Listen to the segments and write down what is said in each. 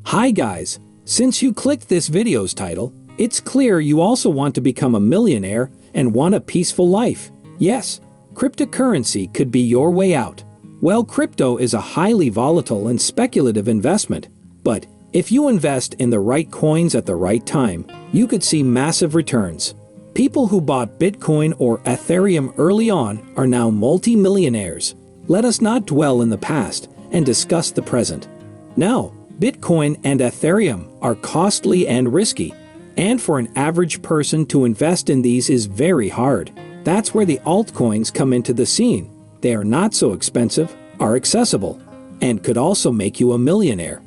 Hi guys, since you clicked this video's title, it's clear you also want to become a millionaire and want a peaceful life. Yes, cryptocurrency could be your way out. Well, crypto is a highly volatile and speculative investment, but if you invest in the right coins at the right time, you could see massive returns. People who bought Bitcoin or Ethereum early on are now multi-millionaires. Let us not dwell in the past and discuss the present. Now, Bitcoin and Ethereum are costly and risky, and for an average person to invest in these is very hard. That's where the altcoins come into the scene. They are not so expensive, are accessible, and could also make you a millionaire.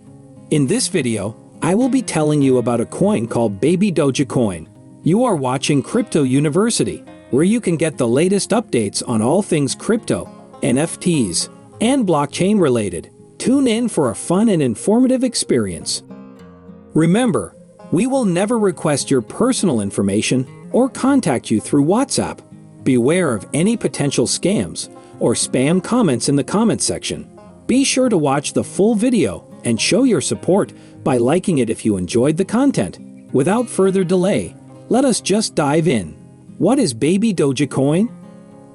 In this video, I will be telling you about a coin called Baby DogeCoin. You are watching Crypto University, where you can get the latest updates on all things crypto, NFTs, and blockchain related. Tune in for a fun and informative experience. Remember, we will never request your personal information or contact you through WhatsApp. Beware of any potential scams or spam comments in the comments section. Be sure to watch the full video and show your support by liking it if you enjoyed the content. Without further delay, let us just dive in. What is Baby DogeCoin?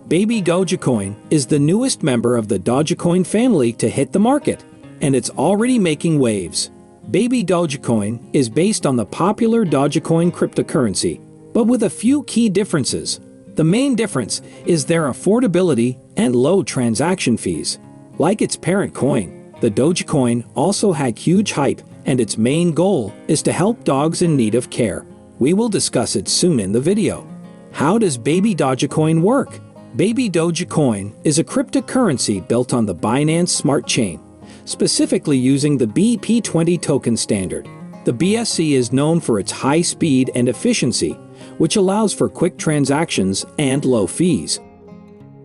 Baby DogeCoin is the newest member of the DogeCoin family to hit the market, and it's already making waves. Baby DogeCoin is based on the popular Dogecoin cryptocurrency, but with a few key differences. The main difference is their affordability and low transaction fees. Like its parent coin, the DogeCoin also had huge hype, and its main goal is to help dogs in need of care. We will discuss it soon in the video. How does Baby DogeCoin work? Baby DogeCoin is a cryptocurrency built on the Binance Smart Chain, specifically using the BP20 token standard. The BSC is known for its high speed and efficiency, which allows for quick transactions and low fees.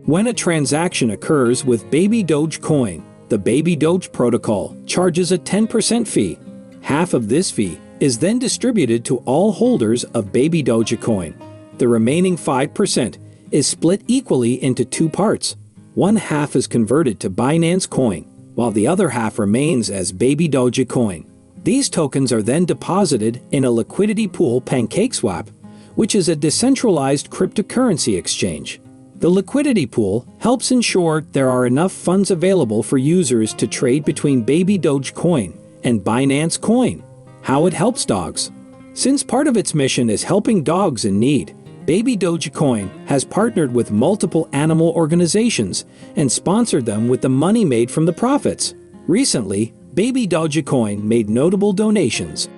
When a transaction occurs with Baby DogeCoin, the Baby Doge protocol charges a 10% fee. Half of this fee is then distributed to all holders of Baby DogeCoin. The remaining 5% is split equally into two parts. One half is converted to Binance Coin, while the other half remains as Baby DogeCoin. These tokens are then deposited in a liquidity pool PancakeSwap, which is a decentralized cryptocurrency exchange. The liquidity pool helps ensure there are enough funds available for users to trade between Baby DogeCoin and Binance Coin. How it helps dogs. Since part of its mission is helping dogs in need, Baby DogeCoin has partnered with multiple animal organizations and sponsored them with the money made from the profits. Recently, Baby DogeCoin made notable donations.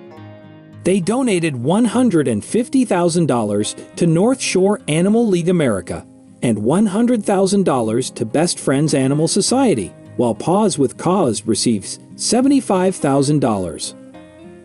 They donated $150,000 to North Shore Animal League America and $100,000 to Best Friends Animal Society, while Paws with Cause receives $75,000.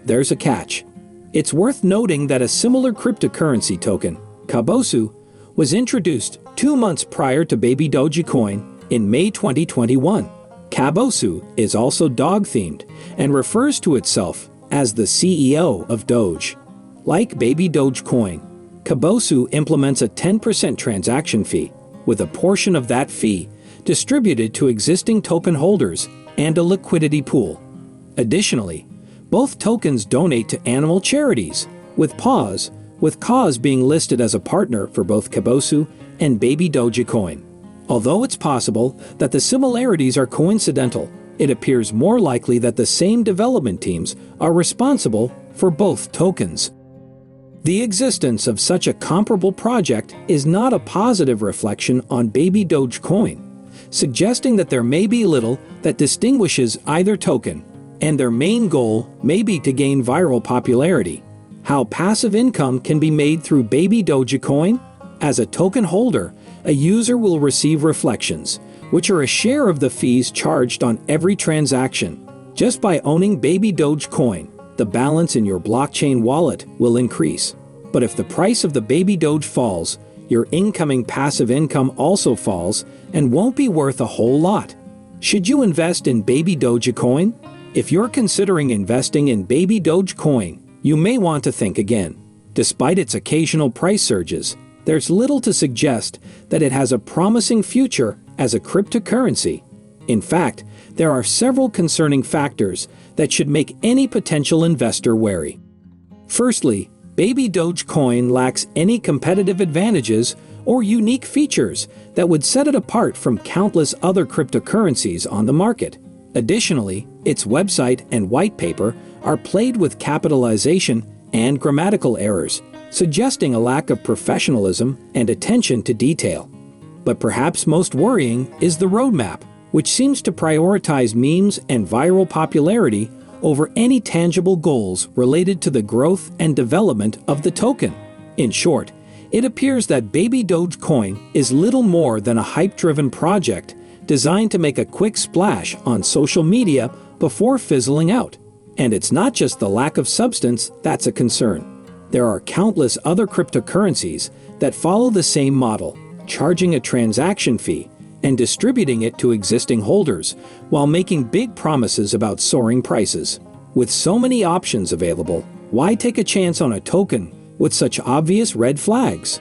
There's a catch. It's worth noting that a similar cryptocurrency token, Cabosu, was introduced 2 months prior to Baby DogeCoin in May 2021. Cabosu is also dog-themed and refers to itself as the CEO of Doge. Like Baby DogeCoin, Cabosu implements a 10% transaction fee, with a portion of that fee distributed to existing token holders and a liquidity pool. Additionally, both tokens donate to animal charities, with Paws with Cause being listed as a partner for both Cabosu and Baby DogeCoin. Although it's possible that the similarities are coincidental, it appears more likely that the same development teams are responsible for both tokens. The existence of such a comparable project is not a positive reflection on Baby DogeCoin, suggesting that there may be little that distinguishes either token, and their main goal may be to gain viral popularity. How passive income can be made through Baby DogeCoin? As a token holder, a user will receive reflections, which are a share of the fees charged on every transaction. Just by owning Baby DogeCoin, the balance in your blockchain wallet will increase. But if the price of the Baby Doge falls, your incoming passive income also falls and won't be worth a whole lot. Should you invest in Baby DogeCoin? If you're considering investing in Baby DogeCoin, you may want to think again. Despite its occasional price surges, there's little to suggest that it has a promising future as a cryptocurrency. In fact, there are several concerning factors that should make any potential investor wary. Firstly, Baby DogeCoin lacks any competitive advantages or unique features that would set it apart from countless other cryptocurrencies on the market. Additionally, its website and white paper are plagued with capitalization and grammatical errors, suggesting a lack of professionalism and attention to detail. But perhaps most worrying is the roadmap, which seems to prioritize memes and viral popularity over any tangible goals related to the growth and development of the token. In short, it appears that Baby DogeCoin is little more than a hype-driven project designed to make a quick splash on social media before fizzling out. And it's not just the lack of substance that's a concern. There are countless other cryptocurrencies that follow the same model, charging a transaction fee and distributing it to existing holders while making big promises about soaring prices. With so many options available, why take a chance on a token with such obvious red flags?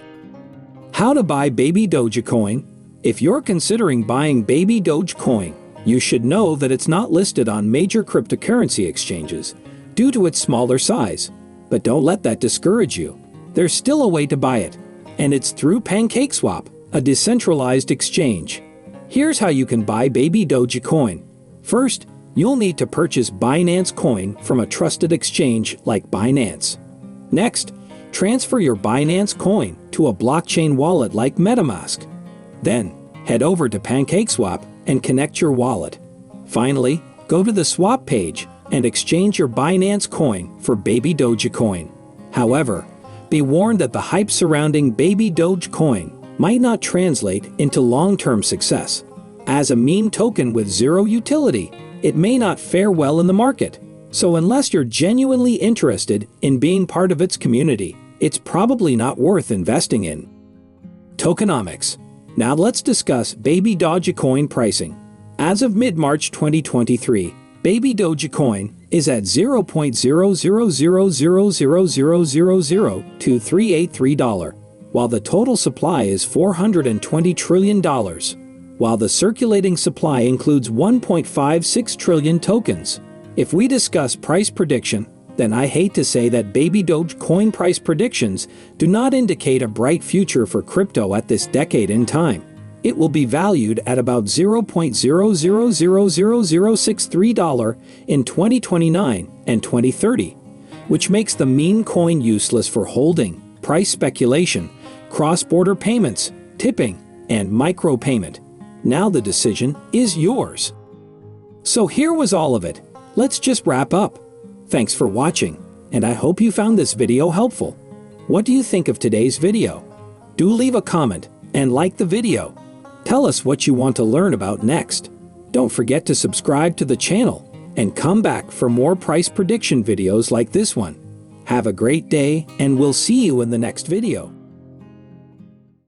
How to buy Baby DogeCoin? If you're considering buying Baby DogeCoin, you should know that it's not listed on major cryptocurrency exchanges due to its smaller size. But don't let that discourage you. There's still a way to buy it, and it's through PancakeSwap, a decentralized exchange. Here's how you can buy Baby DogeCoin. First, you'll need to purchase Binance Coin from a trusted exchange like Binance. Next, transfer your Binance Coin to a blockchain wallet like MetaMask. Then, head over to PancakeSwap and connect your wallet. Finally, go to the swap page and exchange your Binance Coin for Baby DogeCoin. However, be warned that the hype surrounding Baby DogeCoin might not translate into long-term success. As a meme token with zero utility, it may not fare well in the market. So unless you're genuinely interested in being part of its community, it's probably not worth investing in. Tokenomics. Now let's discuss Baby DogeCoin pricing. As of mid-March 2023, Baby DogeCoin is at $0.0000000283, while the total supply is $420 trillion, while the circulating supply includes 1.56 trillion tokens. If we discuss price prediction, then I hate to say that Baby DogeCoin price predictions do not indicate a bright future for crypto at this decade in time. It will be valued at about $0.00000063 in 2029 and 2030, which makes the meme coin useless for holding, price speculation, cross-border payments, tipping, and micropayment. Now the decision is yours. So here was all of it. Let's just wrap up. Thanks for watching, and I hope you found this video helpful. What do you think of today's video? Do leave a comment and like the video. Tell us what you want to learn about next. Don't forget to subscribe to the channel and come back for more price prediction videos like this one. Have a great day, and we'll see you in the next video.